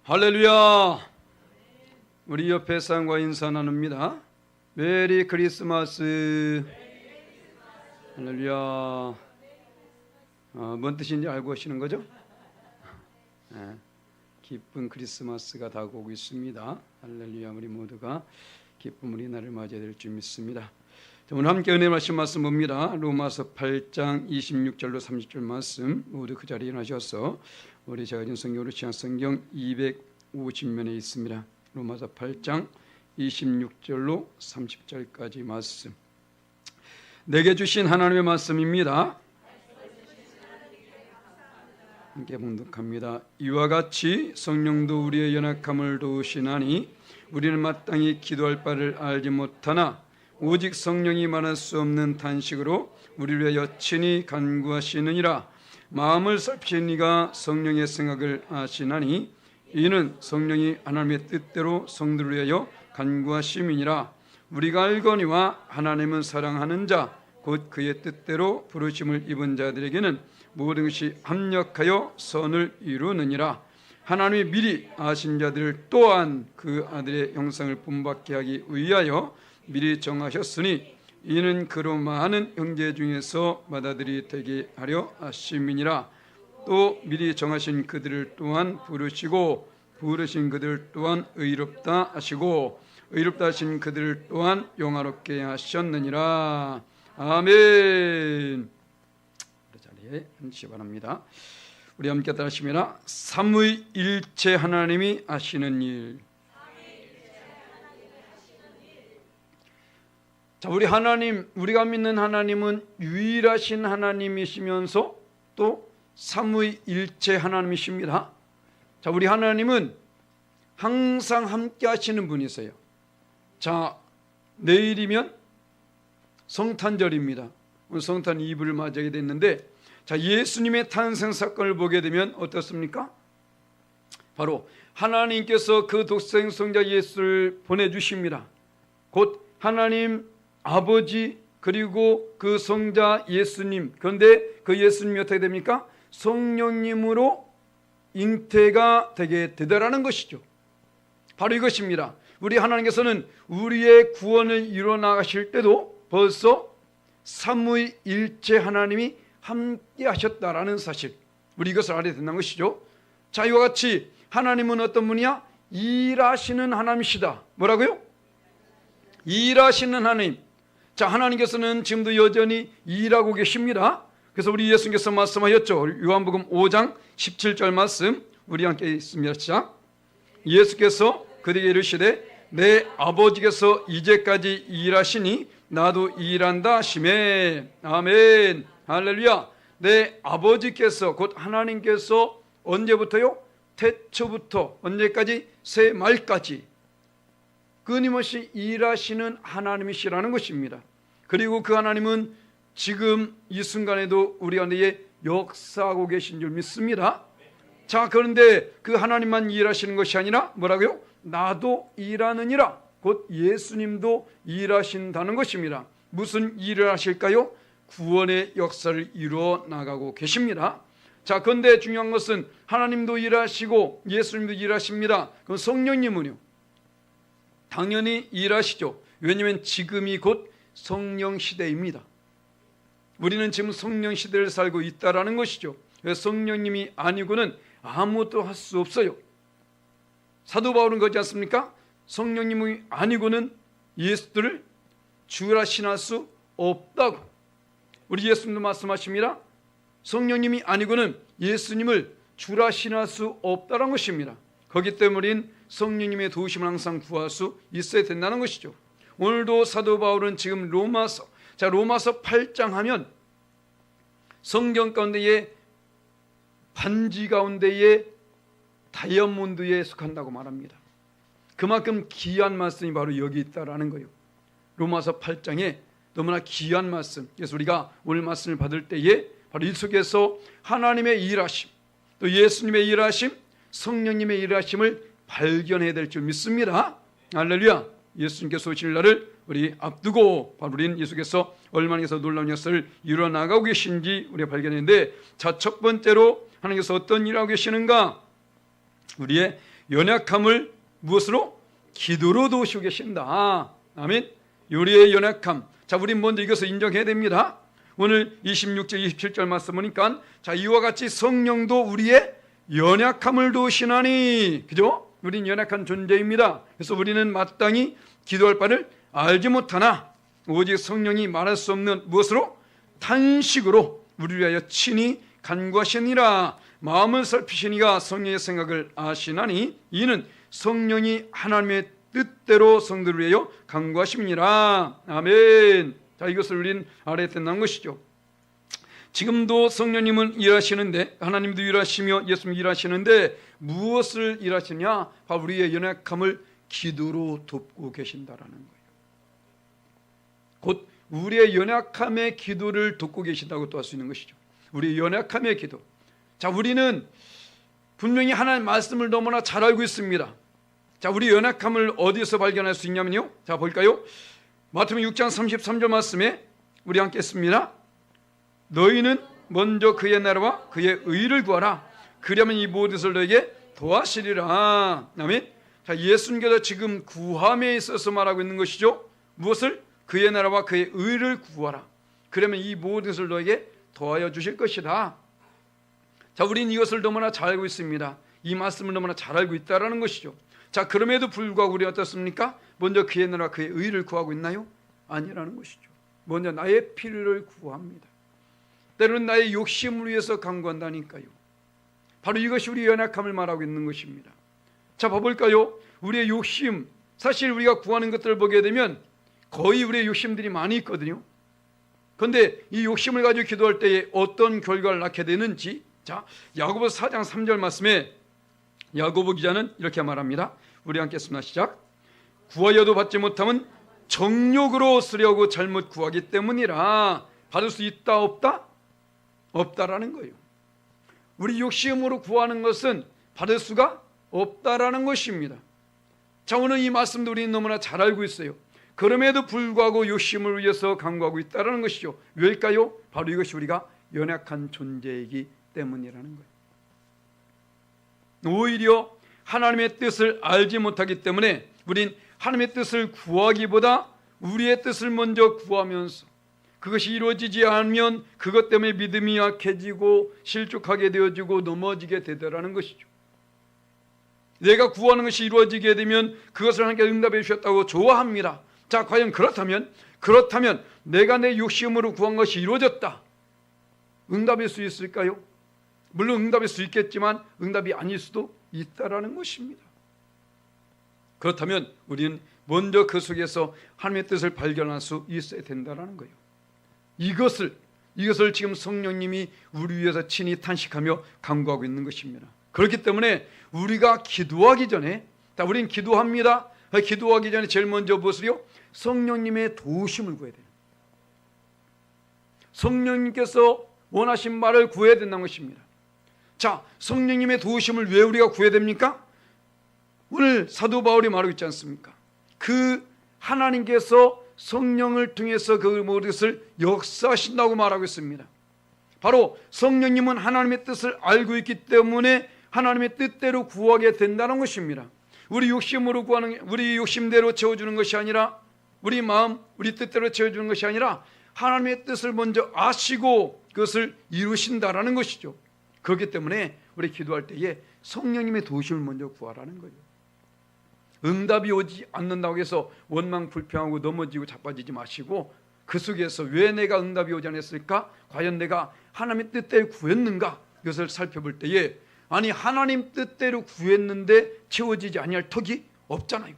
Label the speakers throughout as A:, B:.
A: 할렐루야. 우리 옆에 사람과 인사 나눕니다. 메리 크리스마스. 할렐루야. 뭔 뜻인지 알고 오시는 거죠? 네, 기쁜 크리스마스가 다가오고 있습니다. 할렐루야. 우리 모두가 기쁜 우리 날을 맞이해야 될 줄 믿습니다. 오늘 함께 은혜 말씀 봅니다. 로마서 8장 26절로 30절 말씀 모두 그 자리에 일어나셔서 우리 제가 진 성경으로 취한 성경 250면에 있습니다. 로마서 8장 26절로 30절까지 말씀. 내게 주신 하나님의 말씀입니다. 함께 봉독합니다. 이와 같이 성령도 우리의 연약함을 도우시나니 우리는 마땅히 기도할 바를 알지 못하나 오직 성령이 말할 수 없는 탄식으로 우리를 위하여 친히 간구하시느니라. 마음을 살피신 이가 성령의 생각을 아시나니 이는 성령이 하나님의 뜻대로 성도를 위하여 간구하심이니라. 우리가 알거니와 하나님은 사랑하는 자 곧 그의 뜻대로 부르심을 입은 자들에게는 모든 것이 합력하여 선을 이루느니라. 하나님이 미리 아신 자들을 또한 그 아들의 형상을 본받게 하기 위하여 미리 정하셨으니 이는 그로 많은 형제 중에서 맏아들이 되게 하려 하심이니라. 또 미리 정하신 그들을 또한 부르시고 부르신 그들 또한 의롭다 하시고 의롭다 하신 그들을 또한 영화롭게 하셨느니라. 아멘. 자리에 앉으시 바랍니다. 우리 함께 따라하시면 삼위일체 하나님이 하시는 일. 자, 우리 하나님, 우리가 믿는 하나님은 유일하신 하나님이시면서 또 삼위일체 하나님이십니다. 자, 우리 하나님은 항상 함께 하시는 분이세요. 자, 내일이면 성탄절입니다. 오늘 성탄 이브를 맞이하게 됐는데, 자, 예수님의 탄생 사건을 보게 되면 어떻습니까? 바로 하나님께서 그 독생 성자 예수를 보내주십니다. 곧 하나님 아버지 그리고 그 성자 예수님, 그런데 그 예수님이 어떻게 됩니까? 성령님으로 잉태가 되게 되더라는 것이죠. 바로 이것입니다. 우리 하나님께서는 우리의 구원을 이루어 나가실 때도 벌써 삼위일체 하나님이 함께 하셨다라는 사실, 우리 이것을 알아야 된다는 것이죠. 자, 이와 같이 하나님은 어떤 분이야? 일하시는 하나님이시다. 뭐라고요? 일하시는 하나님. 자, 하나님께서는 지금도 여전히 일하고 계십니다. 그래서 우리 예수님께서 말씀하셨죠. 요한복음 5장 17절 말씀 우리 함께 있습니다. 시작. 예수께서 그들에게 이르시되 내 아버지께서 이제까지 일하시니 나도 일한다 하시매. 아멘. 할렐루야. 내 아버지께서 곧 하나님께서 언제부터요? 태초부터 언제까지? 새말까지 끊임없이 일하시는 하나님이시라는 것입니다. 그리고 그 하나님은 지금 이 순간에도 우리 안에 역사하고 계신 줄 믿습니다. 자, 그런데 그 하나님만 일하시는 것이 아니라 뭐라고요? 나도 일하느니라. 곧 예수님도 일하신다는 것입니다. 무슨 일을 하실까요? 구원의 역사를 이루어 나가고 계십니다. 자, 그런데 중요한 것은 하나님도 일하시고 예수님도 일하십니다. 그럼 성령님은요? 당연히 일하시죠. 왜냐하면 지금이 곧 성령 시대입니다. 우리는 지금 성령 시대를 살고 있다라는 것이죠. 성령님이 아니고는 아무것도 할 수 없어요. 사도 바울은 그러지 않습니까? 성령님이 아니고는 예수들을 주라 신할 수 없다고. 우리 예수님도 말씀하십니다. 성령님이 아니고는 예수님을 주라 신할 수 없다는 것입니다. 거기 때문에 성령님의 도우심을 항상 구할 수 있어야 된다는 것이죠. 오늘도 사도 바울은 지금 로마서 8장 하면 성경 가운데에 반지 가운데에 다이아몬드에 속한다고 말합니다. 그만큼 귀한 말씀이 바로 여기 있다라는 거예요. 로마서 8장에 너무나 귀한 말씀. 그래서 우리가 오늘 말씀을 받을 때에 바로 이 속에서 하나님의 일하심, 또 예수님의 일하심, 성령님의 일하심을 발견해야 될 줄 믿습니다. 할렐루야. 예수님께서 오실 날을 우리 앞두고 바로 우리는 예수께서 얼마나 해서 놀라운 역사를 이루어 나가고 계신지 우리가 발견했는데, 자, 첫 번째로 하나님께서 어떤 일을 하고 계시는가? 우리의 연약함을 무엇으로? 기도로 도우시고 계신다. 아멘. 우리의 연약함. 자, 우리 먼저 이것을 인정해야 됩니다. 오늘 26절 27절 말씀 보니까 자, 이와 같이 성령도 우리의 연약함을 도우시나니, 그죠? 우린 연약한 존재입니다. 그래서 우리는 마땅히 기도할 바를 알지 못하나 오직 성령이 말할 수 없는 무엇으로? 탄식으로 우리를 위하여 친히 간구하시니라. 마음을 살피시니가 성령의 생각을 아시나니 이는 성령이 하나님의 뜻대로 성도를 위하여 간구하심이니라. 아멘. 자, 이것을 우리는 알아야 된다는 것이죠. 지금도 성령님은 일하시는데, 하나님도 일하시며 예수님 일하시는데 무엇을 일하시냐? 바로 우리의 연약함을 기도로 돕고 계신다라는 거예요. 곧 우리의 연약함의 기도를 돕고 계신다고 또 할 수 있는 것이죠. 우리의 연약함의 기도. 자, 우리는 분명히 하나님의 말씀을 너무나 잘 알고 있습니다. 자, 우리 연약함을 어디서 발견할 수 있냐면요. 자, 볼까요? 마태복음 6장 33절 말씀에 우리 함께 했습니다. 너희는 먼저 그의 나라와 그의 의를 구하라. 그러면 이 모든 것을 너에게 도하시리라. 아멘. 자, 예수님께서 지금 구함에 있어서 말하고 있는 것이죠. 무엇을? 그의 나라와 그의 의를 구하라. 그러면 이 모든 것을 너에게 도하여 주실 것이다. 자, 우리는 이것을 너무나 잘 알고 있습니다. 이 말씀을 너무나 잘 알고 있다라는 것이죠. 자, 그럼에도 불구하고 우리 어떻습니까? 먼저 그의 나라와 그의 의를 구하고 있나요? 아니라는 것이죠. 먼저 나의 필요를 구합니다. 때로는 나의 욕심을 위해서 간구한다니까요. 바로 이것이 우리 연약함을 말하고 있는 것입니다. 자, 봐볼까요? 우리의 욕심, 사실 우리가 구하는 것들을 보게 되면 거의 우리의 욕심들이 많이 있거든요. 그런데 이 욕심을 가지고 기도할 때에 어떤 결과를 낳게 되는지, 자, 야고보서 4장 3절 말씀에 야고보 기자는 이렇게 말합니다. 우리 함께 읽습니다. 시작. 구하여도 받지 못하면 정욕으로 쓰려고 잘못 구하기 때문이라. 받을 수 있다 없다? 없다라는 거예요. 우리 욕심으로 구하는 것은 받을 수가 없다라는 것입니다. 자, 오늘 이 말씀도 우리는 너무나 잘 알고 있어요. 그럼에도 불구하고 욕심을 위해서 간구하고 있다는 것이죠. 왜일까요? 바로 이것이 우리가 연약한 존재이기 때문이라는 거예요. 오히려 하나님의 뜻을 알지 못하기 때문에 우린 하나님의 뜻을 구하기보다 우리의 뜻을 먼저 구하면서 그것이 이루어지지 않으면 그것 때문에 믿음이 약해지고 실족하게 되어지고 넘어지게 되더라는 것이죠. 내가 구하는 것이 이루어지게 되면 그것을 하나님께 응답해 주셨다고 좋아합니다. 자, 과연 그렇다면 내가 내 욕심으로 구한 것이 이루어졌다. 응답일 수 있을까요? 물론 응답일 수 있겠지만 응답이 아닐 수도 있다라는 것입니다. 그렇다면 우리는 먼저 그 속에서 하나님의 뜻을 발견할 수 있어야 된다는 거예요. 이것을 지금 성령님이 우리 위해서 친히 탄식하며 간구하고 있는 것입니다. 그렇기 때문에 우리가 기도하기 전에, 우리는 기도합니다. 기도하기 전에 제일 먼저 무엇을요? 성령님의 도우심을 구해야 돼요. 성령님께서 원하신 말을 구해야 된다는 것입니다. 자, 성령님의 도우심을 왜 우리가 구해야 됩니까? 오늘 사도 바울이 말하고 있지 않습니까? 그 하나님께서 성령을 통해서 그 모든 것을 역사하신다고 말하고 있습니다. 바로 성령님은 하나님의 뜻을 알고 있기 때문에 하나님의 뜻대로 구하게 된다는 것입니다. 우리 욕심으로 구하는, 우리 욕심대로 채워주는 것이 아니라, 우리 마음, 우리 뜻대로 채워주는 것이 아니라 하나님의 뜻을 먼저 아시고 그것을 이루신다라는 것이죠. 그렇기 때문에 우리 기도할 때에 성령님의 도우심을 먼저 구하라는 거예요. 응답이 오지 않는다고 해서 원망 불평하고 넘어지고 자빠지지 마시고 그 속에서 왜 내가 응답이 오지 않았을까? 과연 내가 하나님의 뜻대로 구했는가? 이것을 살펴볼 때에 아니, 하나님 뜻대로 구했는데 채워지지 아니할 턱이 없잖아요.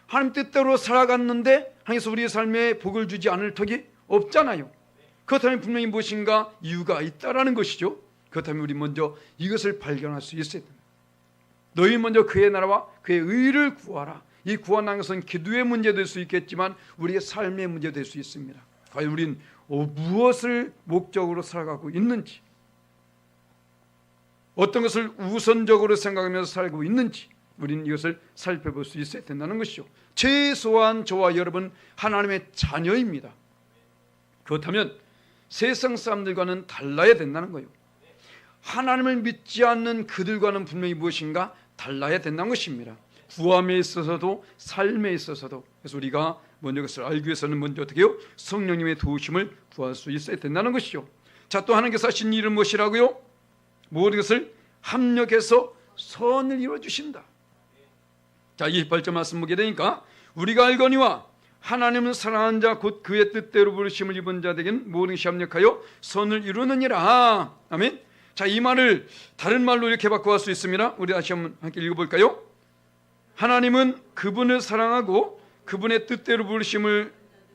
A: 하나님 뜻대로 살아갔는데 하나님께서 우리의 삶에 복을 주지 않을 턱이 없잖아요. 그렇다면 분명히 무엇인가 이유가 있다라는 것이죠. 그렇다면 우리 먼저 이것을 발견할 수 있어야 됩니다. 너희 먼저 그의 나라와 그의 의를 구하라. 이 구하는 것은 기도의 문제 될 수 있겠지만 우리의 삶의 문제 될 수 있습니다. 과연 우리는 무엇을 목적으로 살아가고 있는지, 어떤 것을 우선적으로 생각하면서 살고 있는지 우리는 이것을 살펴볼 수 있어야 된다는 것이죠. 최소한 저와 여러분 하나님의 자녀입니다. 그렇다면 세상 사람들과는 달라야 된다는 거예요. 하나님을 믿지 않는 그들과는 분명히 무엇인가 달라야 된다는 것입니다. 구함에 있어서도 삶에 있어서도. 그래서 우리가 먼저 그것을 알기 위해서는 먼저 어떻게 해요? 성령님의 도우심을 구할 수 있어야 된다는 것이죠. 자, 또 하나님께서 하신 일은 무엇이라고요? 모든 것을 합력해서 선을 이루어주신다. 자, 28절 말씀 보게 되니까 우리가 알거니와 하나님은 사랑하는 자 곧 그의 뜻대로 부르심을 입은 자에게는 모든 것이 합력하여 선을 이루느니라. 아멘. 자, 이 말을 다른 말로 이렇게 바꿔갈 수 있습니다. 우리 다시 한번 함께 읽어볼까요? 하나님은 그분을 사랑하고 그분의 뜻대로 부르심을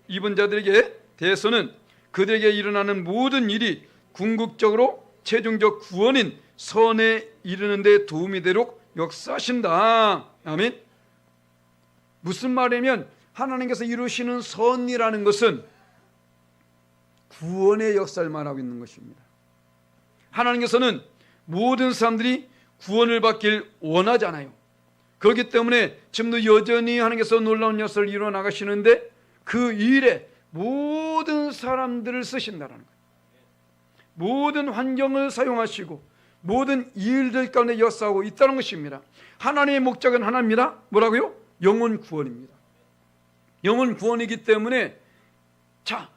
A: 입은 자들에게 대해서는 그들에게 일어나는 모든 일이 궁극적으로 최종적 구원인 선에 이르는 데 도움이 되도록 역사하신다. 아멘. 무슨 말이냐면 하나님께서 이루시는 선이라는 것은 구원의 역사를 말하고 있는 것입니다. 하나님께서는 모든 사람들이 구원을 받길 원하잖아요. 그렇기 때문에 지금도 여전히 하나님께서 놀라운 역사를 이루어 나가시는데 그 일에 모든 사람들을 쓰신다는 거예요. 모든 환경을 사용하시고 모든 일들 가운데 역사하고 있다는 것입니다. 하나님의 목적은 하나입니다. 뭐라고요? 영혼 구원입니다. 영혼 구원이기 때문에 자,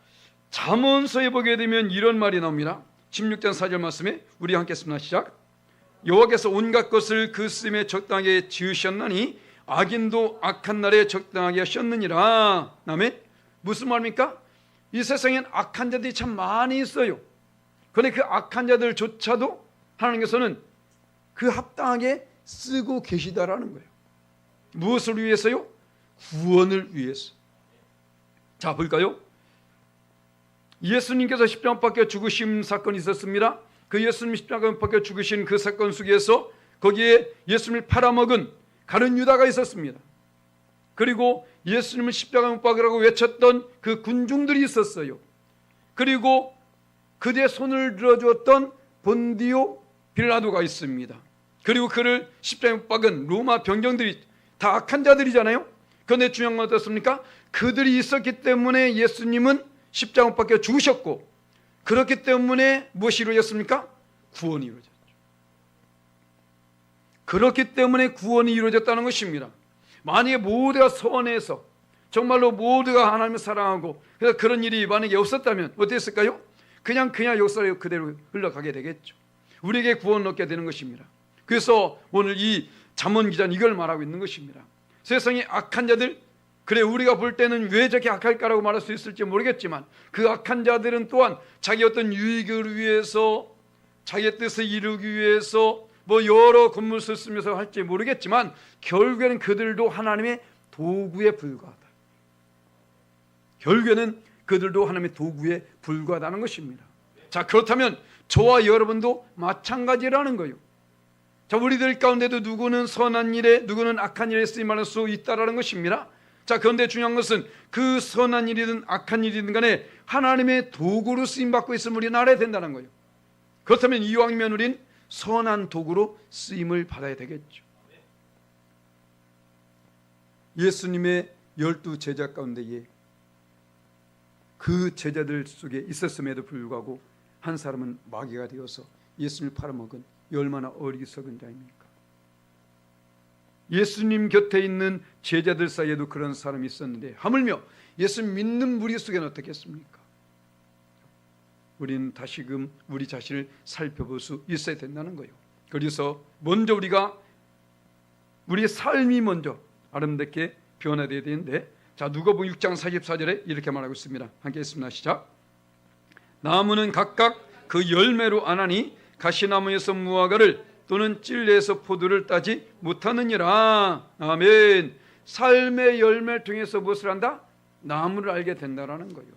A: 잠언서에 보게 되면 이런 말이 나옵니다. 16장 4절 말씀에 우리 함께 읽습니다. 시작. 여호와께서 온갖 것을 그 쓰임에 적당하게 지으셨나니 악인도 악한 날에 적당하게 하셨느니라. 아멘. 무슨 말입니까? 이 세상엔 악한 자들이 참 많이 있어요. 그런데 그 악한 자들조차도 하나님께서는 그 합당하게 쓰고 계시다라는 거예요. 무엇을 위해서요? 구원을 위해서. 자, 볼까요? 예수님께서 십자가 못 박혀 죽으신 사건이 있었습니다. 그 예수님 십자가 못 박혀 죽으신 그 사건 속에서 거기에 예수님을 팔아먹은 가룟 유다가 있었습니다. 그리고 예수님을 십자가 못 박으라고 외쳤던 그 군중들이 있었어요. 그리고 그들의 손을 들어주었던 본디오 빌라도가 있습니다. 그리고 그를 십자가에 못 박은 로마 병정들이 다 악한 자들이잖아요. 그런데 중요한 건 어떻습니까? 그들이 있었기 때문에 예수님은 십자가 못 박혀 죽으셨고, 그렇기 때문에 무엇이 이루어졌습니까? 구원이 이루어졌죠. 그렇기 때문에 구원이 이루어졌다는 것입니다. 만약에 모두가 선해서 정말로 모두가 하나님을 사랑하고 그래서 그런 일이 만약에 없었다면 어땠을까요? 그냥 역사가 그대로 흘러가게 되겠죠. 우리에게 구원을 얻게 되는 것입니다. 그래서 오늘 이 잠언 기자는 이걸 말하고 있는 것입니다. 세상에 악한 자들, 그래 우리가 볼 때는 왜 저렇게 악할까라고 말할 수 있을지 모르겠지만 그 악한 자들은 또한 자기 어떤 유익을 위해서 자기의 뜻을 이루기 위해서 뭐 여러 건물을 쓰면서 할지 모르겠지만 결국에는 그들도 하나님의 도구에 불과하다. 결국에는 그들도 하나님의 도구에 불과하다는 것입니다. 자, 그렇다면 저와 여러분도 마찬가지라는 거예요. 자, 우리들 가운데도 누구는 선한 일에 누구는 악한 일에 쓰임받을 수 있다라는 것입니다. 자, 그런데 중요한 것은 그 선한 일이든 악한 일이든 간에 하나님의 도구로 쓰임받고 있음을 우리는 알아야 된다는 거예요. 그렇다면 이왕이면 우린 선한 도구로 쓰임을 받아야 되겠죠. 예수님의 12 제자 가운데에 그 제자들 속에 있었음에도 불구하고 한 사람은 마귀가 되어서 예수님을 팔아먹은 얼마나 어리석은 자입니까? 예수님 곁에 있는 제자들 사이에도 그런 사람이 있었는데 하물며 예수님 믿는 무리 속에는 어떻겠습니까? 우리는 다시금 우리 자신을 살펴볼 수 있어야 된다는 거예요. 그래서 먼저 우리의 삶이 먼저 아름답게 변화되어야 되는데, 자, 누가복음 6장 44절에 이렇게 말하고 있습니다. 함께 읽습니다. 시작. 나무는 각각 그 열매로 아나니 가시나무에서 무화과를 또는 찔레에서 포도를 따지 못하느니라. 아멘. 삶의 열매를 통해서 무엇을 한다? 나무를 알게 된다라는 거예요.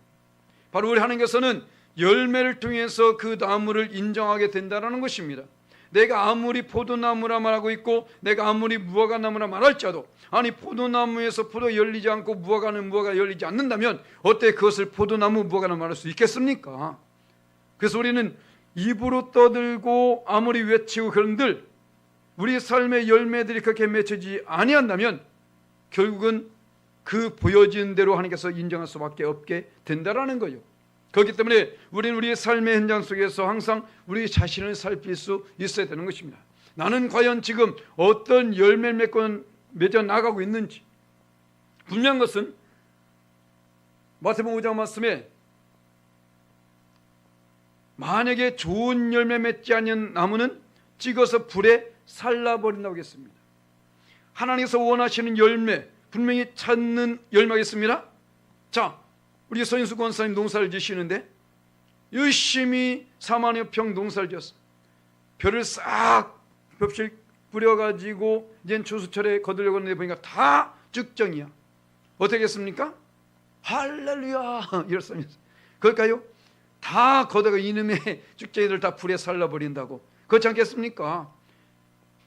A: 바로 우리 하나님께서는 열매를 통해서 그 나무를 인정하게 된다라는 것입니다. 내가 아무리 포도나무라 말하고 있고 내가 아무리 무화과나무라 말할지라도, 아니 포도나무에서 포도 열리지 않고 무화과는 무화과 열리지 않는다면 어때 그것을 포도나무 무화과나무 말할 수 있겠습니까? 그래서 우리는 입으로 떠들고 아무리 외치고 그런들 우리 삶의 열매들이 그렇게 맺혀지지 아니한다면 결국은 그 보여진 대로 하나님께서 인정할 수밖에 없게 된다라는 거예요. 그렇기 때문에 우리는 우리의 삶의 현장 속에서 항상 우리 자신을 살필 수 있어야 되는 것입니다. 나는 과연 지금 어떤 열매를 맺어 나가고 있는지. 분명한 것은 마태복음 5장 말씀에 만약에 좋은 열매 맺지 않은 나무는 찍어서 불에 살라버린다고 했습니다. 하나님께서 원하시는 열매, 분명히 찾는 열매가 있습니다. 자, 우리 서인수 권사님 농사를 지시는데 열심히 4만여 평 농사를 지었어요. 벼를 싹 벽실 뿌려가지고 이젠 추수철에 거두려고 하는데 보니까 다 죽정이야. 어떻게 했습니까? 할렐루야 이랬습니다. 그럴까요? 다 거다가 이놈의 죽정이들 다 불에 살라버린다고. 그렇지 않겠습니까?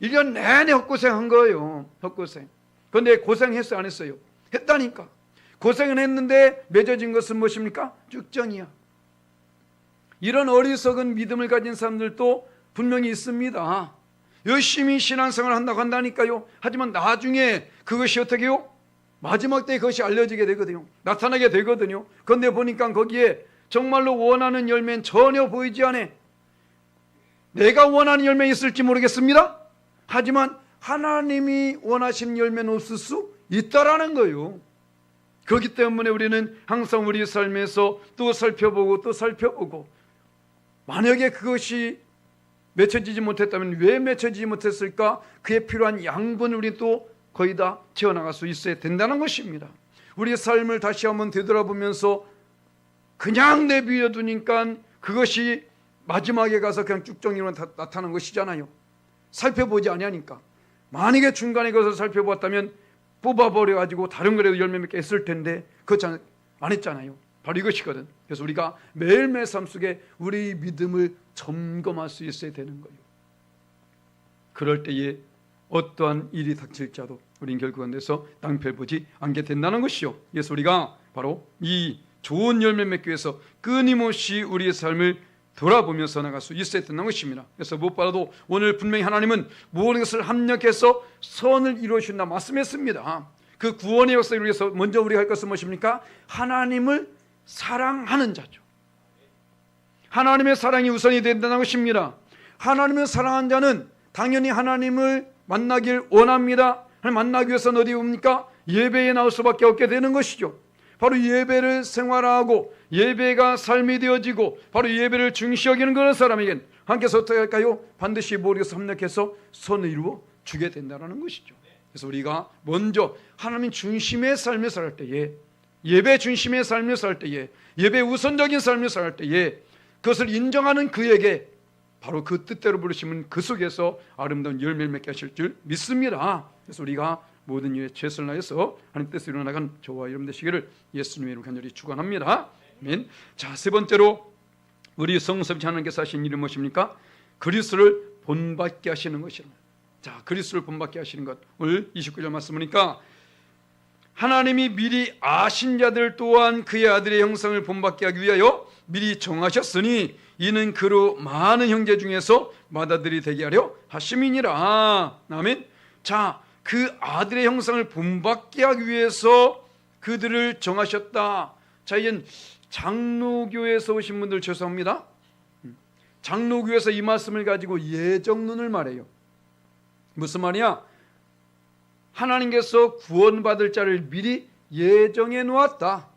A: 1년 내내 헛고생한 거예요. 헛고생. 그런데 고생했어요? 안 했어요? 했다니까. 고생은 했는데 맺어진 것은 무엇입니까? 죽정이야. 이런 어리석은 믿음을 가진 사람들도 분명히 있습니다. 열심히 신앙생활을 한다고 한다니까요. 하지만 나중에 그것이 어떻게 해요? 마지막 때 그것이 알려지게 되거든요. 나타나게 되거든요. 그런데 보니까 거기에 정말로 원하는 열매는 전혀 보이지 않아. 내가 원하는 열매 있을지 모르겠습니다. 하지만 하나님이 원하시는 열매는 없을 수 있다라는 거예요. 그렇기 때문에 우리는 항상 우리 삶에서 또 살펴보고 만약에 그것이 맺혀지지 못했다면 왜 맺혀지지 못했을까? 그에 필요한 양분을 우리 또 거의 다 채워나갈 수 있어야 된다는 것입니다. 우리의 삶을 다시 한번 되돌아보면서 그냥 내비려 두니까 그것이 마지막에 가서 그냥 쭉정이로 나타나는 것이잖아요. 살펴보지 아니하니까. 만약에 중간에 가서 살펴봤다면 뽑아버려가지고 다른 거라도 열매 맺게 했을 텐데 그렇지 안 했잖아요. 바로 이것이거든. 그래서 우리가 매일매일 삶 속에 우리 믿음을 점검할 수 있어야 되는 거예요. 그럴 때에 어떠한 일이 닥칠지라도 우리는 결국 안 돼서 낭패를 보지 않게 된다는 것이요. 그래서 우리가 바로 이 좋은 열매 맺기 위해서 끊임없이 우리의 삶을 돌아보면서 나갈 수 있어야 된다는 것입니다. 그래서 무엇보다도 오늘 분명히 하나님은 모든 것을 합력해서 선을 이루어주신다 말씀했습니다. 그 구원의 역사를 위해서 먼저 우리가 할 것은 무엇입니까? 하나님을 사랑하는 자죠. 하나님의 사랑이 우선이 된다는 것입니다. 하나님을 사랑하는 자는 당연히 하나님을 만나길 원합니다. 만나기 위해서는 어디 옵니까? 예배에 나올 수밖에 없게 되는 것이죠. 바로 예배를 생활하고 예배가 삶이 되어지고 바로 예배를 중시 여기는 그런 사람에겐 하나님께서 어떻게 할까요? 반드시 모두에서 협력해서 선을 이루어 주게 된다는 것이죠. 그래서 우리가 먼저 하나님 중심의 삶을 살 때에, 예배 중심의 삶을 살 때에, 예배 우선적인 삶을 살 때에 그것을 인정하는 그에게 바로 그 뜻대로 부르시면 그 속에서 아름다운 열매를 맺게 하실 줄 믿습니다. 그래서 우리가 모든 일에 최선을 다해서 하나님 뜻으로 나간 저와 여러분 되시기를 예수님의 이름으로 간절히 축원합니다. 아멘. 자, 세 번째로 우리 성섭지 하나님께서 하신 일은 무엇입니까? 그리스도를 본받게 하시는 것입니다. 자, 그리스도를 본받게 하시는 것. 오늘 29절 말씀 보니까 하나님이 미리 아신 자들 또한 그의 아들의 형상을 본받게 하기 위하여 미리 정하셨으니 이는 그로 많은 형제 중에서 맏아들이 되게 하려 하심이니라. 아멘. 자, 그 아들의 형상을 본받게 하기 위해서 그들을 정하셨다. 자, 이젠 장로교에서 오신 분들 죄송합니다. 장로교에서 이 말씀을 가지고 예정론을 말해요. 무슨 말이야? 하나님께서 구원받을 자를 미리 예정해 놓았다.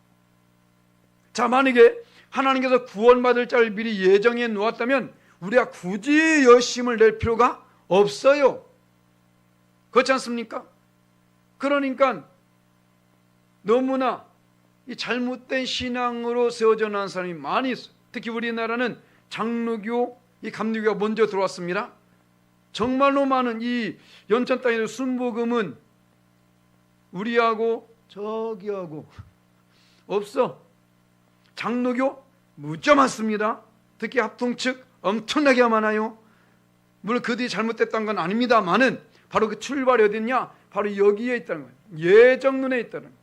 A: 자, 만약에 하나님께서 구원받을 자를 미리 예정해 놓았다면 우리가 굳이 열심을 낼 필요가 없어요. 그렇지 않습니까? 그러니까 너무나 이 잘못된 신앙으로 세워져 나온 사람이 많이 있어요. 특히 우리나라는 장로교, 이 감리교가 먼저 들어왔습니다. 정말로 많은 이 연천 땅에서 순복음은 우리하고 저기하고 없어. 장로교 무지 많습니다. 특히 합동 측 엄청나게 많아요. 물론 그들이 잘못됐다는 건 아닙니다만은 바로 그 출발이 어딨냐? 바로 여기에 있다는 거예요. 예정론에 있다는 거예요.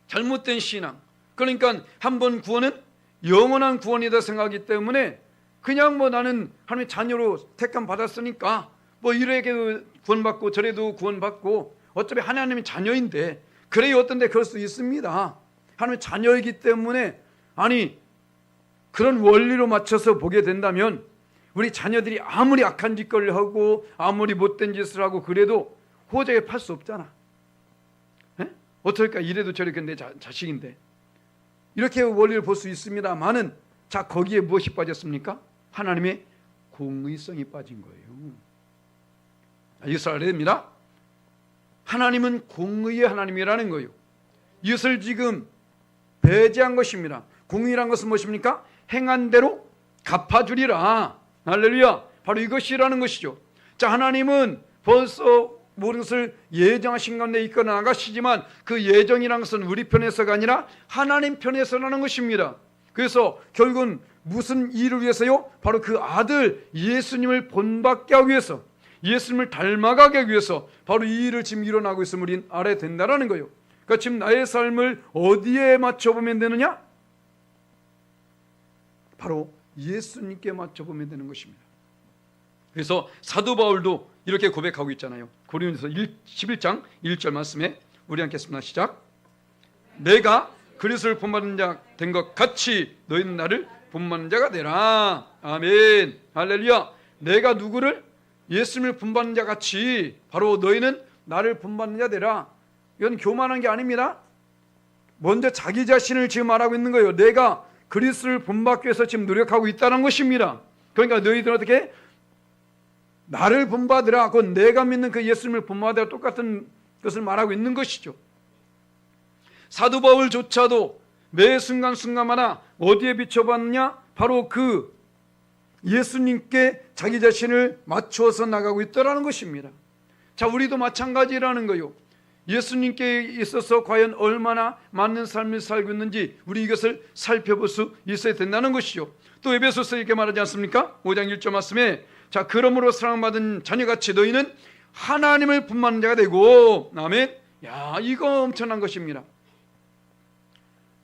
A: 잘못된 신앙. 그러니까 한 번 구원은 영원한 구원이다 생각하기 때문에 그냥 뭐 나는 하나님의 자녀로 택함 받았으니까 뭐 이래도 구원받고 저래도 구원받고 어차피 하나님의 자녀인데, 그래요. 어떤 데 그럴 수 있습니다. 하나님의 자녀이기 때문에, 아니 그런 원리로 맞춰서 보게 된다면 우리 자녀들이 아무리 악한 짓거리를 하고 아무리 못된 짓을 하고 그래도 호적에 팔 수 없잖아. 에? 어떨까? 이래도 저렇게 내 자식인데. 이렇게 원리를 볼 수 있습니다만은, 자, 거기에 무엇이 빠졌습니까? 하나님의 공의성이 빠진 거예요. 이것을 알아야 됩니다. 하나님은 공의의 하나님이라는 거예요. 이것을 지금 배제한 것입니다. 공의란 것은 무엇입니까? 행한 대로 갚아주리라. 할렐루야. 바로 이것이라는 것이죠. 자, 하나님은 벌써 모든 것을 예정하신 가운데 이끌어 나가시지만 그 예정이라는 것은 우리 편에서가 아니라 하나님 편에서라는 것입니다. 그래서 결국은 무슨 일을 위해서요? 바로 그 아들 예수님을 본받게 하기 위해서, 예수님을 닮아가게 하기 위해서 바로 이 일을 지금 일어나고 있음을 우리는 알아야 된다는 거예요. 그러니까 지금 나의 삶을 어디에 맞춰보면 되느냐? 바로 예수님께 맞춰보면 되는 것입니다. 그래서 사도 바울도 이렇게 고백하고 있잖아요. 고린도서 11장 1절 말씀에 우리 함께 읽습니다. 시작. 내가 그리스도를 본받는 자 된 것 같이 너희는 나를 본받는 자가 되라. 아멘. 할렐루야. 내가 누구를? 예수님을 본받는 자 같이 바로 너희는 나를 본받는 자 되라. 이건 교만한 게 아닙니다. 먼저 자기 자신을 지금 말하고 있는 거예요. 내가 그리스도를 본받기 위해서 지금 노력하고 있다는 것입니다. 그러니까 너희들은 어떻게? 나를 본받으라. 그건 내가 믿는 그 예수님을 본받으라 똑같은 것을 말하고 있는 것이죠. 사도 바울조차도 매 순간순간마다 어디에 비춰봤느냐? 바로 그 예수님께 자기 자신을 맞추어서 나가고 있다는 것입니다. 자, 우리도 마찬가지라는 거요. 예수님께 있어서 과연 얼마나 맞는 삶을 살고 있는지 우리 이것을 살펴볼 수 있어야 된다는 것이죠. 또 에베소서 이렇게 말하지 않습니까? 5장 1절 말씀에 자, 그러므로 사랑받은 자녀같이 너희는 하나님을 본받는 자가 되고, 아멘. 야, 이거 엄청난 것입니다.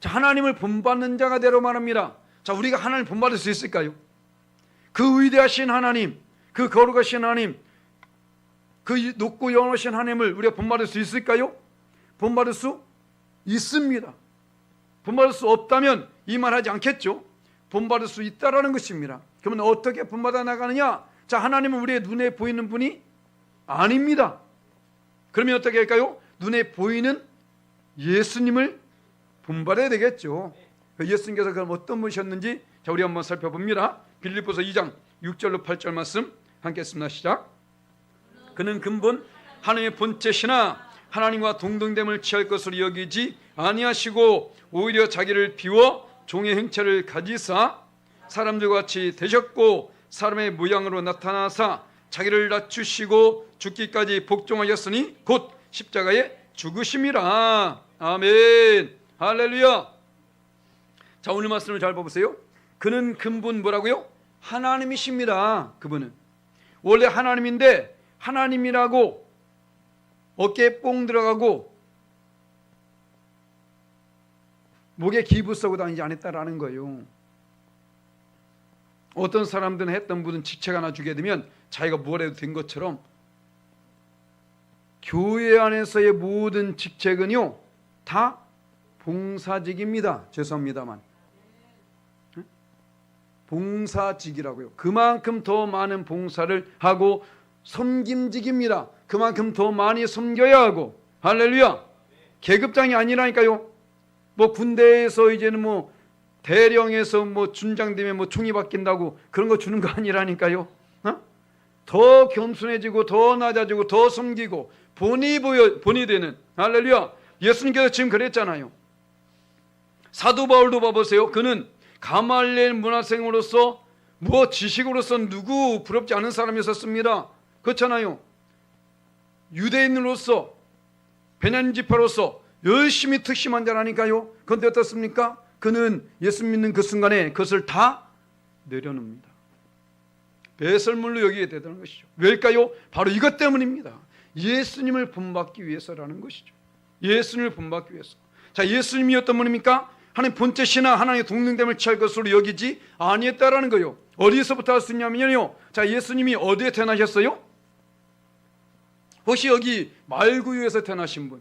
A: 자, 하나님을 본받는 자가 되로 말합니다. 자, 우리가 하나님을 본받을 수 있을까요? 그 위대하신 하나님, 그 거룩하신 하나님, 그 높고 영원하신 하나님을 우리가 본받을 수 있을까요? 본받을 수 있습니다. 본받을 수 없다면 이 말 하지 않겠죠. 본받을 수 있다라는 것입니다. 그러면 어떻게 본받아 나가느냐? 자, 하나님은 우리의 눈에 보이는 분이 아닙니다. 그러면 어떻게 할까요? 눈에 보이는 예수님을 본받아야 되겠죠. 예수님께서 그럼 어떤 분이셨는지 자, 우리 한번 살펴봅니다. 빌립보서 2장 6절로 8절 말씀 함께 했습니다. 시작. 그는 근본 하나님의 본체시나 하나님과 동등됨을 취할 것으로 여기지 아니하시고 오히려 자기를 비워 종의 형체를 가지사 사람들과 같이 되셨고 사람의 모양으로 나타나사 자기를 낮추시고 죽기까지 복종하셨으니 곧 십자가에 죽으심이라. 아멘. 할렐루야. 자, 오늘 말씀을 잘 봐보세요. 그는 근본 뭐라고요? 하나님이십니다. 그분은 원래 하나님인데 하나님이라고 어깨에 뽕 들어가고 목에 기부 쓰고 다니지 않았다라는 거예요. 어떤 사람들은 했던 분은 직책 하나 주게 되면 자기가 뭘 해도 된 것처럼 교회 안에서의 모든 직책은요 다 봉사직입니다. 죄송합니다만 봉사직이라고요. 그만큼 더 많은 봉사를 하고 섬김직입니다. 그만큼 더 많이 섬겨야 하고. 할렐루야. 계급장이 아니라니까요. 뭐 군대에서 이제는 뭐 대령에서 뭐 준장되면 뭐 총이 바뀐다고 그런 거 주는 거 아니라니까요. 더 겸손해지고 더 낮아지고 더 섬기고 본이 되는. 할렐루야. 예수님께서 지금 그랬잖아요. 사도 바울도 봐보세요. 그는 가말리엘 문화생으로서 뭐 지식으로서 누구 부럽지 않은 사람이었습니다. 그렇잖아요. 유대인으로서 베냐민 지파로서 열심히 특심한 자라니까요. 그런데 어떻습니까? 그는 예수 믿는 그 순간에 그것을 다 내려놓습니다. 배설물로 여기게 되는 것이죠. 왜일까요? 바로 이것 때문입니다. 예수님을 본받기 위해서라는 것이죠. 예수님을 본받기 위해서. 자, 예수님이 어떤 분입니까? 하나님 본체시나 하나님의 동등됨을 취할 것으로 여기지 아니했다라는 거요. 어디서부터 할 수 있냐면요. 자, 예수님이 어디에 태어나셨어요? 혹시 여기 말구유에서 태어나신 분?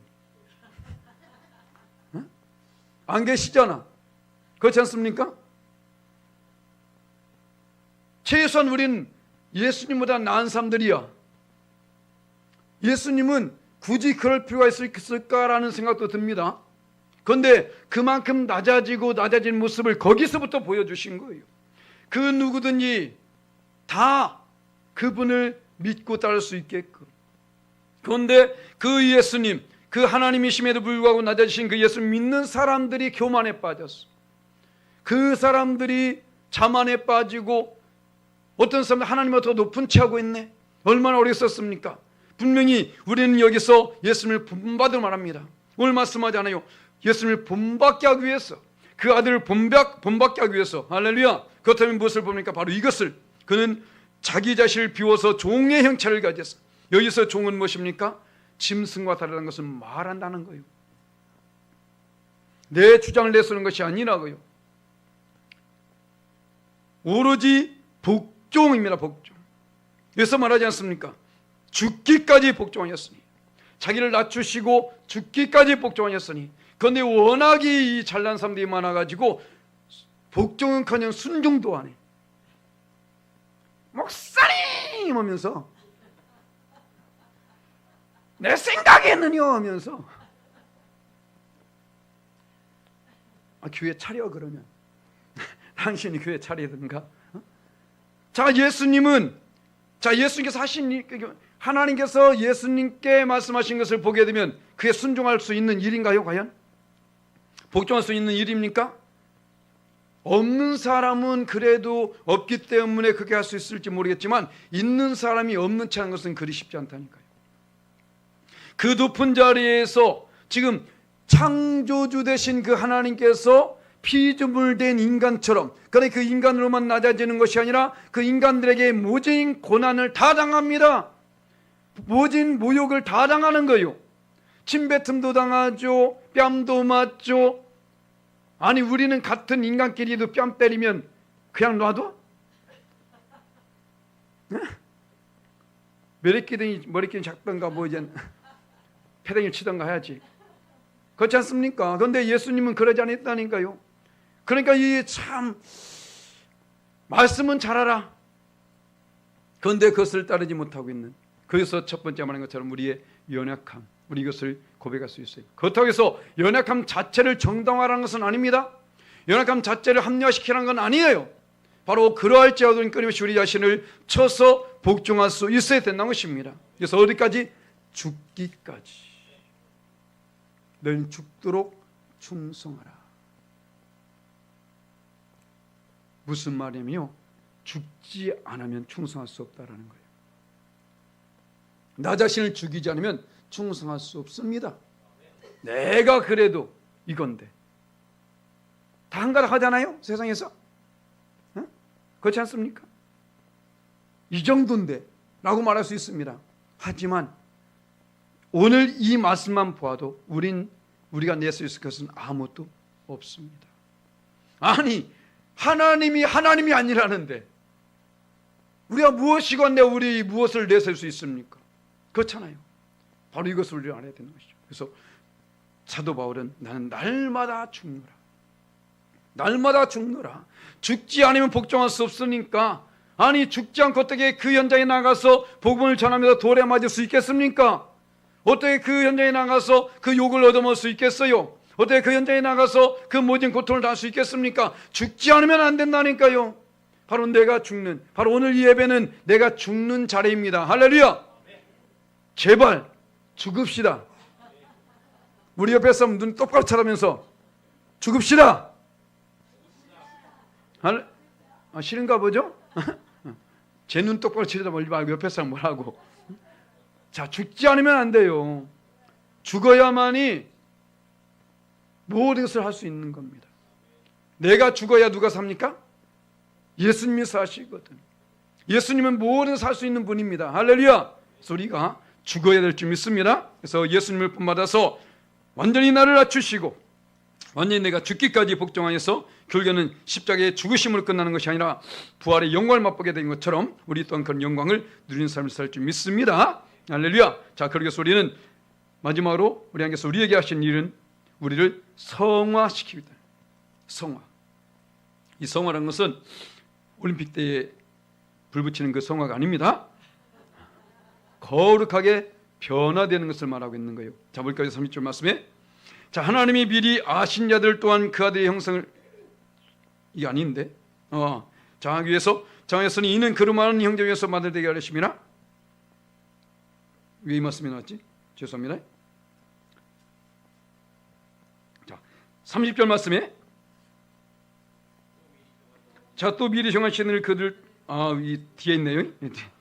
A: 응? 안 계시잖아. 그렇지 않습니까? 최소한 우린 예수님보다 나은 사람들이야. 예수님은 굳이 그럴 필요가 있을까라는 생각도 듭니다. 그런데 그만큼 낮아진 모습을 거기서부터 보여주신 거예요. 그 누구든지 다 그분을 믿고 따를 수 있게끔. 그런데 그 예수님, 그 하나님이심에도 불구하고 낮아지신 그 예수 믿는 사람들이 교만에 빠졌어. 그 사람들이 자만에 빠지고 어떤 사람들 하나님보다 더 높은 체하고 있네. 얼마나 어렸었습니까? 분명히 우리는 여기서 예수님을 본받을 말합니다. 오늘 말씀하지 않아요. 예수님을 본받게 하기 위해서, 그 아들을 본받게 하기 위해서. 할렐루야. 그렇다면 무엇을 봅니까? 바로 이것을. 그는 자기 자신을 비워서 종의 형체를 가졌어. 여기서 종은 무엇입니까? 짐승과 다르다는 것을 말한다는 거예요. 내 주장을 내세우는 것이 아니라고요. 오로지 복종입니다. 복종. 여기서 말하지 않습니까? 죽기까지 복종하였으니, 자기를 낮추시고 죽기까지 복종하였으니. 그런데 워낙에 이 잘난 사람들이 많아가지고 복종은커녕 순종도 안 해. 목사님 하면서 내 생각에는요 하면서 교회 차려 그러면 당신이 교회 차리든가. 자, 예수님께서 하신, 하나님께서 예수님께 말씀하신 것을 보게 되면 그게 순종할 수 있는 일인가요? 과연? 복종할 수 있는 일입니까? 없는 사람은 그래도 없기 때문에 그렇게 할 수 있을지 모르겠지만, 있는 사람이 없는 채 하는 것은 그리 쉽지 않다니까요. 그 높은 자리에서 지금 창조주 되신 그 하나님께서 피조물된 인간처럼, 그러나 그 인간으로만 낮아지는 것이 아니라 그 인간들에게 모진 고난을 다 당합니다. 모진 모욕을 다 당하는 거예요. 침뱉음도 당하죠. 뺨도 맞죠. 아니, 우리는 같은 인간끼리도 뺨 때리면 그냥 놔둬? 머리끼리 작던가 뭐 이제 패댕이를 치던가 해야지. 그렇지 않습니까? 그런데 예수님은 그러지 않았다니까요. 그러니까 이 참 말씀은 잘하라. 그런데 그것을 따르지 못하고 있는, 거기서 첫 번째 말한 것처럼 우리의 연약함, 우리 이것을 고백할 수 있어요. 그렇다고 해서 연약함 자체를 정당화하는 것은 아닙니다. 연약함 자체를 합리화시키는 건 아니에요. 바로 그러할지라도 끊임없이 우리 자신을 쳐서 복종할 수 있어야 된다는 것입니다. 그래서 어디까지? 죽기까지. 너희는 죽도록 충성하라. 무슨 말이냐면요, 죽지 않으면 충성할 수 없다라는 거예요. 나 자신을 죽이지 않으면 충성할 수 없습니다. 내가 그래도 이건데 다 한가닥 하잖아요, 세상에서. 그렇지 않습니까? 이 정도인데 라고 말할 수 있습니다. 하지만 오늘 이 말씀만 보아도 우리가 낼 수 있을 것은 아무것도 없습니다. 아니, 하나님이 아니라는데 우리가 무엇이건데 우리 무엇을 내세울 수 있습니까? 그렇잖아요. 바로 이것을 우리가 알아야 되는 것이죠. 그래서 사도 바울은 나는 날마다 죽노라. 날마다 죽노라. 죽지 않으면 복종할 수 없으니까. 아니, 죽지 않고 어떻게 그 현장에 나가서 복음을 전하면서 돌에 맞을 수 있겠습니까? 어떻게 그 현장에 나가서 그 욕을 얻어먹을 수 있겠어요? 어떻게 그 현장에 나가서 그 모든 고통을 당할 수 있겠습니까? 죽지 않으면 안 된다니까요. 바로 내가 죽는, 바로 오늘 이 예배는 내가 죽는 자리입니다. 할렐루야. 제발 죽읍시다. 우리 옆에 사람 눈 똑바로 쳐다면서 죽읍시다. 싫은가 보죠? 제 눈 똑바로 쳐다보지 말고 옆에 사람 뭐라고. 자, 죽지 않으면 안 돼요. 죽어야만이 모든 것을 할 수 있는 겁니다. 내가 죽어야 누가 삽니까? 예수님이 사시거든. 예수님은 모든 것을 할 수 있는 분입니다. 할렐루야. 그래서 우리가 죽어야 될 줄 믿습니다. 그래서 예수님을 본받아서 완전히 나를 낮추시고 완전히 내가 죽기까지 복종하여서 결국에는 십자가의 죽으심으로 끝나는 것이 아니라 부활의 영광을 맛보게 된 것처럼 우리 또한 그런 영광을 누리는 삶을 살 줄 믿습니다. 할렐루야. 자, 그러기서 우리는 마지막으로 우리 하나님께서 우리에게 하신 일은 우리를 성화시킵니다. 성화. 이 성화라는 것은 올림픽 때에 불 붙이는 그 성화가 아닙니다. 거룩하게 변화되는 것을 말하고 있는 거예요. 자, 볼까요? 30절 말씀에, 자, 하나님이 미리 아신 자들 또한 그 아들의 형상을, 이게 아닌데, 정하기 위해서 정하였으니 이는 그로 많은 형제 위에서 만들되게 하려심이라. 왜 이 말씀이 나왔지? 죄송합니다. 자, 30절 말씀에, 자, 또 미리 정하신 그들, 이 뒤에 있네요.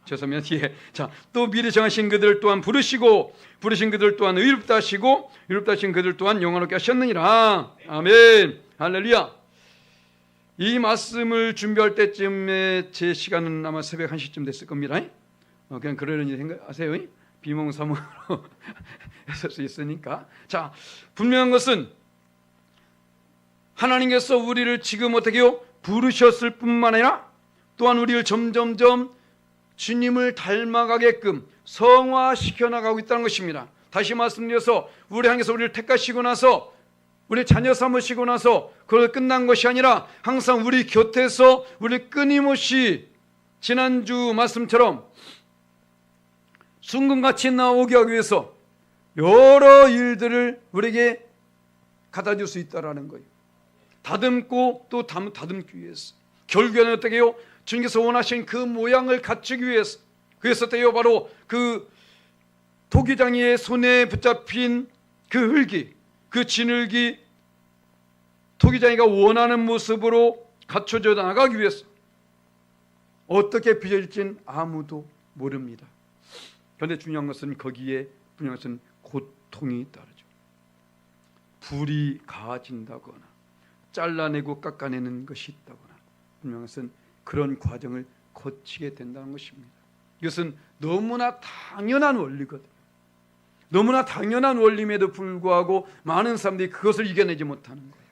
A: 죄송합니다. 뒤에. 자, 또 미리 정하신 그들 또한 부르시고, 부르신 그들 또한 의롭다 하시고, 의롭다 하신 그들 또한 영화롭게 하셨느니라. 아멘. 할렐루야. 이 말씀을 준비할 때쯤에 제 시간은 아마 새벽 1시쯤 됐을 겁니다. 그냥 그러려니 생각하세요. 비몽사몽으로 했을 수 있으니까. 자, 분명한 것은 하나님께서 우리를 지금 어떻게요? 부르셨을 뿐만 아니라 또한 우리를 점점점 주님을 닮아가게끔 성화시켜 나가고 있다는 것입니다. 다시 말씀드려서 우리 하나님께서 우리를 택하시고 나서 우리 자녀 삼으시고 나서 그걸 끝난 것이 아니라 항상 우리 곁에서 우리 끊임없이 지난주 말씀처럼 순금같이 나오게 하기 위해서 여러 일들을 우리에게 갖다 줄 수 있다는 거예요. 다듬고 또 다듬기 위해서. 결국에는 어떻게 해요? 주님께서 원하신 그 모양을 갖추기 위해서. 그래서 어때요? 바로 그 토기장이의 손에 붙잡힌 그 흙이, 그 진흙이 토기장이가 원하는 모습으로 갖춰져 나가기 위해서 어떻게 빚어질지는 아무도 모릅니다. 그런데 중요한 것은 거기에 분명한 것은 고통이 따르죠. 불이 가진다거나 잘라내고 깎아내는 것이 있다거나 분명한 것은 그런 과정을 거치게 된다는 것입니다. 이것은 너무나 당연한 원리거든요. 너무나 당연한 원리임에도 불구하고 많은 사람들이 그것을 이겨내지 못하는 거예요.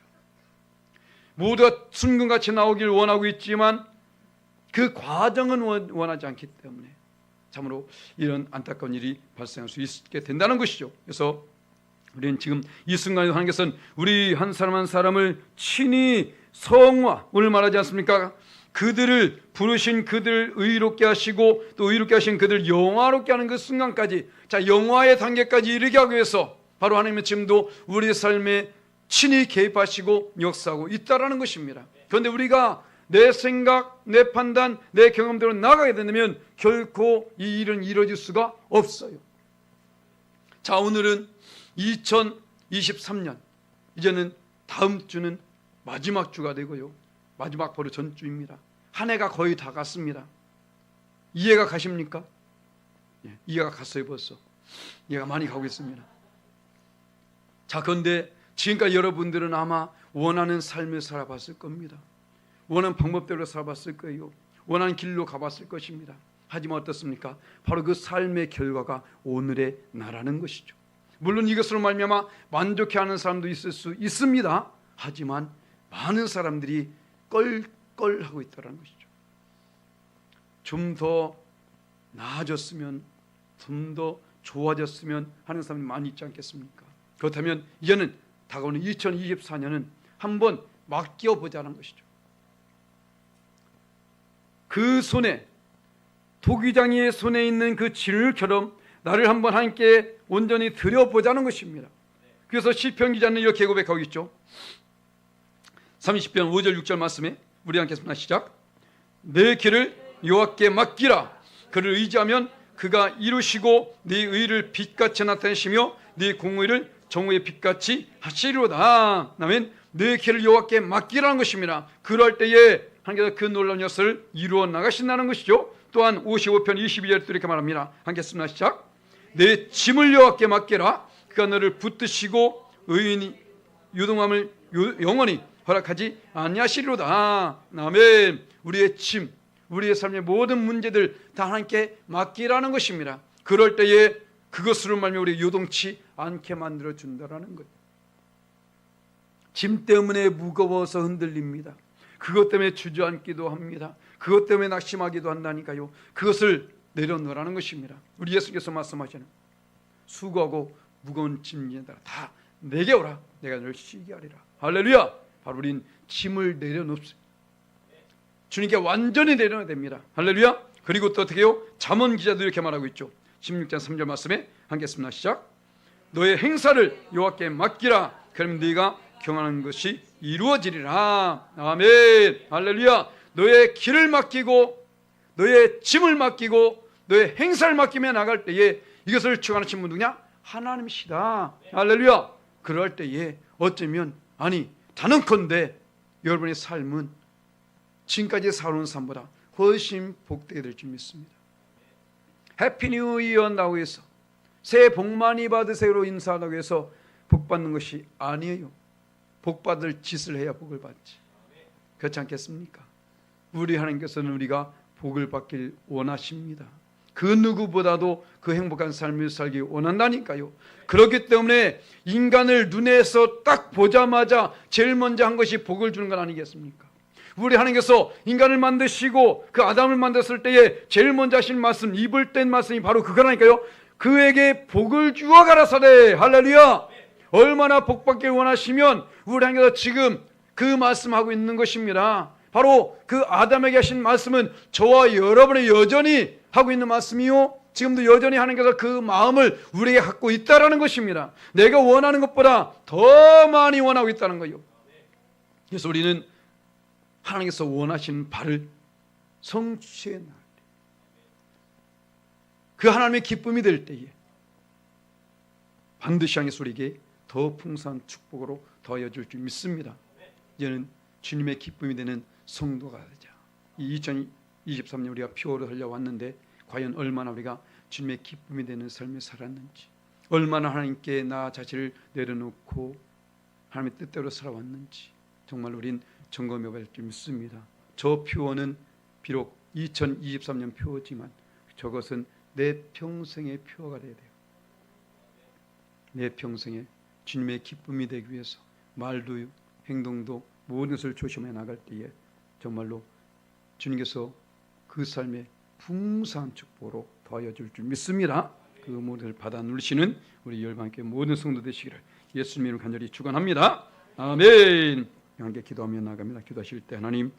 A: 모두가 순금같이 나오길 원하고 있지만 그 과정은 원하지 않기 때문에 참으로 이런 안타까운 일이 발생할 수 있게 된다는 것이죠. 그래서 우리는 지금 이 순간에 하나님께서는 우리 한 사람 한 사람을 친히 성화, 오늘 말하지 않습니까? 그들을 부르신 그들을 의롭게 하시고 또 의롭게 하신 그들을 영화롭게 하는 그 순간까지, 자, 영화의 단계까지 이르게 하기 위해서 바로 하나님은 지금도 우리의 삶에 친히 개입하시고 역사하고 있다라는 것입니다. 그런데 우리가 내 생각, 내 판단, 내 경험대로 나가게 된다면 결코 이 일은 이루어질 수가 없어요. 자, 오늘은 2023년, 이제는 다음 주는 마지막 주가 되고요. 마지막 바로 전주입니다. 한 해가 거의 다 갔습니다. 이해가 가십니까? 예, 이해가 갔어요. 벌써 이해가 많이 가고 있습니다. 자, 그런데 지금까지 여러분들은 아마 원하는 삶을 살아봤을 겁니다. 원하는 방법대로 살아봤을 거예요. 원하는 길로 가봤을 것입니다. 하지만 어떻습니까? 바로 그 삶의 결과가 오늘의 나라는 것이죠. 물론 이것으로 말미암아 만족해하는 사람도 있을 수 있습니다. 하지만 많은 사람들이 껄껄하고 있다는 것이죠. 좀 더 나아졌으면, 좀 더 좋아졌으면 하는 사람이 많이 있지 않겠습니까? 그렇다면 이제는 다가오는 2024년은 한번 맡겨보자는 것이죠. 그 손에, 토기장이의 손에 있는 그 진흙처럼 나를 한번 하나님께 온전히 드려보자는 것입니다. 그래서 시편 기자는 이렇게 고백하고 있죠. 30편 5절 6절 말씀에 우리 함께 시작. 내 길을 여호와께 맡기라. 그를 의지하면 그가 이루시고 네 의를 빛같이 나타내시며 네 공의를 정오의 빛같이 하시리로다. 아멘. 내 길을 여호와께 맡기라는 것입니다. 그럴 때에 하나님께서 그 놀라운 역사를 이루어 나가신다는 것이죠. 또한 55편 22절에 이렇게 말합니다. 함께 시작. 내 짐을 여호와께 맡기라. 그가 너를 붙드시고 의인이 유동함을 영원히 허락하지 아니하시리로다. 아멘. 우리의 짐, 우리의 삶의 모든 문제들 다 하나님께 맡기라는 것입니다. 그럴 때에 그것으로 말미암아 우리 요동치 않게 만들어 준다라는 거예요. 짐 때문에 무거워서 흔들립니다. 그것 때문에 주저앉기도 합니다. 그것 때문에 낙심하기도 한다니까요. 그것을 내려놓으라는 것입니다. 우리 예수께서 말씀하시는 수고하고 무거운 짐진들아 다 내게 오라. 내가 너를 쉬게 하리라. 할렐루야. 바로 우린 짐을 내려놓습니다. 주님께 완전히 내려놔야 됩니다. 할렐루야. 그리고 또 어떻게 해요? 잠언 기자도 이렇게 말하고 있죠. 16장 3절 말씀에 함께 했습니다. 시작. 너의 행사를 여호와께 맡기라. 그러면 네가 경하는 것이 이루어지리라. 아멘. 할렐루야. 너의 길을 맡기고 너의 짐을 맡기고 너의 행사를 맡기며 나갈 때에 이것을 주관하신 분 누구냐? 하나님이시다. 할렐루야. 그럴 때에 어쩌면 단언컨대 여러분의 삶은 지금까지 살아온 삶보다 훨씬 복되게 될 줄 믿습니다. 해피 뉴 이어 나고 해서 새해 복 많이 받으세요로 인사하라고 해서 복 받는 것이 아니에요. 복 받을 짓을 해야 복을 받지. 그렇지 않겠습니까? 우리 하나님께서는 우리가 복을 받길 원하십니다. 그 누구보다도 그 행복한 삶을 살기 원한다니까요. 그렇기 때문에 인간을 눈에서 딱 보자마자 제일 먼저 한 것이 복을 주는 건 아니겠습니까? 우리 하나님께서 인간을 만드시고 그 아담을 만들었을 때에 제일 먼저 하신 말씀, 입을 뗀 말씀이 바로 그거라니까요. 그에게 복을 주어 가라사대. 할렐루야. 얼마나 복받길 원하시면 우리 하나님께서 지금 그 말씀하고 있는 것입니다. 바로 그 아담에게 하신 말씀은 저와 여러분이 여전히 하고 있는 말씀이요, 지금도 여전히 하나님께서 그 마음을 우리에게 갖고 있다라는 것입니다. 내가 원하는 것보다 더 많이 원하고 있다는 거예요. 그래서 우리는 하나님께서 원하시는 바를 성취해 나갈 때, 그 하나님의 기쁨이 될 때에 반드시 하나님께서 우리에게 더 풍성한 축복으로 더해줄 줄 믿습니다. 이제는 주님의 기쁨이 되는 성도가 되자. 이 2023년 우리가 표어로 달려왔는데 과연 얼마나 우리가 주님의 기쁨이 되는 삶을 살았는지, 얼마나 하나님께 나 자신을 내려놓고 하나님의 뜻대로 살아왔는지 정말 우린 점검해 볼 줄 믿습니다. 저 표어는 비록 2023년 표어지만 저것은 내 평생의 표어가 되어야 돼요. 내 평생에 주님의 기쁨이 되기 위해서 말도 행동도 모든 것을 조심해 나갈 때에 정말로 주님께서 그 삶에 풍성한 축복으로 더하여줄 줄 믿습니다. 그 모든 것을 받아 누리시는 우리 열방교회 모든 성도 되시기를 예수님으로 간절히 축원합니다. 아멘. 함께 기도하며 나갑니다. 기도하실 때 하나님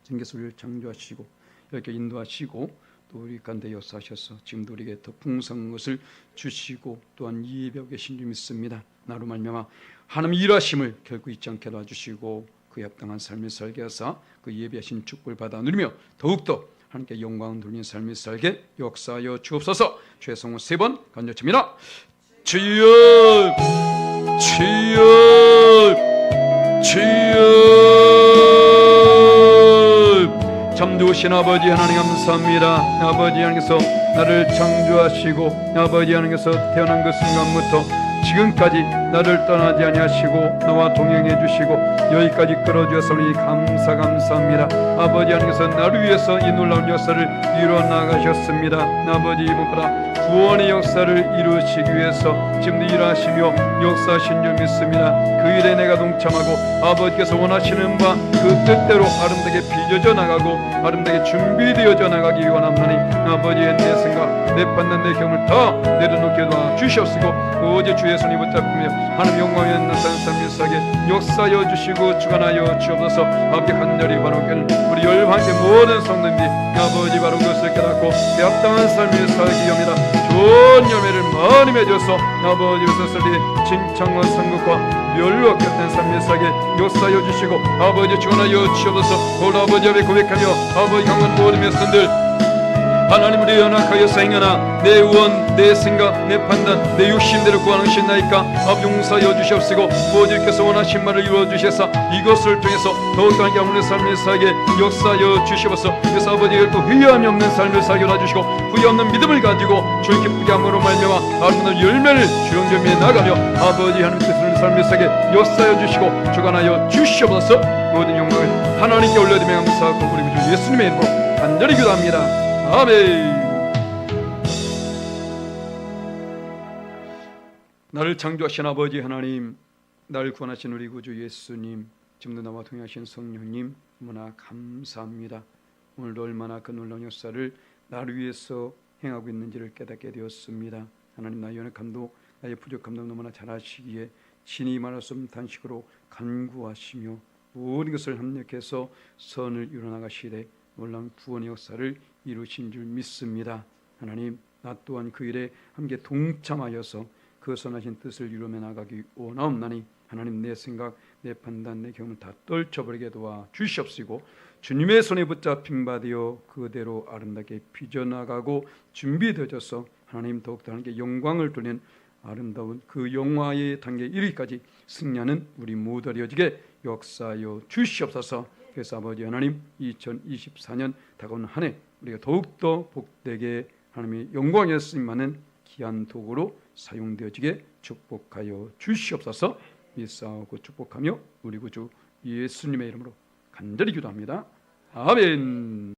A: 주님께서 우리를 창조하시고 이렇게 인도하시고 또 우리 가운데 역사하셔서 지금도 우리에게 더 풍성한 것을 주시고 또한 예비하고 계신 줄 믿습니다. 나로 말미암아 하나님 일하심을 결코 잊지 않게 도와주시고 그에 합당한 삶을 살게 하사 그 예비하신 축복을 받아 누리며 더욱더 하나님께 영광 돌리는 삶을 살게 역사하여 주옵소서. 주의 성을 3번 간절칩니다. 주여 주여 주여. 참되오신 아버지 하나님 감사합니다. 아버지 하나님께서 나를 창조하시고 아버지 하나님께서 태어난 그 순간부터 지금까지 나를 떠나지 아니하시고 나와 동행해 주시고 여기까지 끌어주셨으니 감사합니다. 아버지 하나님께서 나를 위해서 이 놀라운 역사를 이루어 나가셨습니다. 아버지 이번보다 구원의 역사를 이루시기 위해서 지금도 일하시며 역사하신 줄 믿습니다. 그 일에 내가 동참하고 아버지께서 원하시는 바 그 뜻대로 아름답게 빚어져 나가고 아름답게 준비되어져 나가기 원합나니 아버지의 내 생각 내 판단 내 경험을 다 내려놓게 도와주시옵시고 오직 주의 손이 붙잡으며 하나님 영광에 나타난 삶을 살게 역사하여 주시고 주관하여 주옵소서. 아버지 간절히 바라오기를 우리 열방의 모든 성도님들이 아버지 바로 그것을 깨닫고 그 합당한 삶을 살기 위함이라 좋은 열매를 많이 맺어서 아버지 그것을 칭찬과 선곡과 멸로 곁된 삶을 살게 역사하여 주시고 아버지 주관하여 주옵소서. 오늘 아버지 앞에 고백하며 아버지 강한 모든 백성들 하나님 우리 연약하여서 행하나 내 의원 내 생각 내 판단 내 욕심대로 구하는 것이 나이까 아버지 용서하여 주시옵시고 아버지께서 원하신 말을 이루어 주셔서 이것을 통해서 더욱더 하나님께 아무는 삶을 살게 역사하여 주시옵소서. 그래서 아버지의 또 후회함이 없는 삶을 살게 도와주시고 후회 없는 믿음을 가지고 주의 기쁘게 함으로 말미암아 아름다운 열매를 주영점에 나가며 아버지 하나님 뜻을 삶을 살게 역사하여 주시고 주관하여 주시옵소서. 모든 영광을 하나님께 올려드리며 감사하고 우리 주 예수님의 이름으로 간절히 기도합니다. 아멘. 나를 창조하신 아버지 하나님, 나를 구원하신 우리 구주 예수님, 지금도 나와 동행하신 성령님 너무나 감사합니다. 오늘도 얼마나 그 놀라운 역사를 나를 위해서 행하고 있는지를 깨닫게 되었습니다. 하나님 나의 연약함도 나의 부족함도 너무나 잘 아시기에 친히 말할 수 없는 단식으로 간구하시며 모든 것을 협력해서 선을 이루어나가시되 놀라운 구원의 역사를 이루신 줄 믿습니다. 하나님, 나 또한 그 일에 함께 동참하여서 그 선하신 뜻을 이루며 나가기 원하옵나니 하나님, 내 생각, 내 판단, 내 경험을 다 떨쳐버리게 도와 주시옵시고 주님의 손에 붙잡힌 바 되어 그대로 아름답게 빚어나가고 준비되어져서 하나님 더욱더 하나님께 영광을 돌리는 아름다운 그 영화의 단계에 이르기까지 승리하는 우리 모두 되어지게 역사하여 주시옵소서. 그래서 아버지 하나님, 2024년 다가오는 한 해 우리가 더욱더 복되게 하나님의 영광의 쓰임하는 귀한 도구로 사용되어지게 축복하여 주시옵소서. 믿사오고 축복하며 우리 구주 예수님의 이름으로 간절히 기도합니다. 아멘.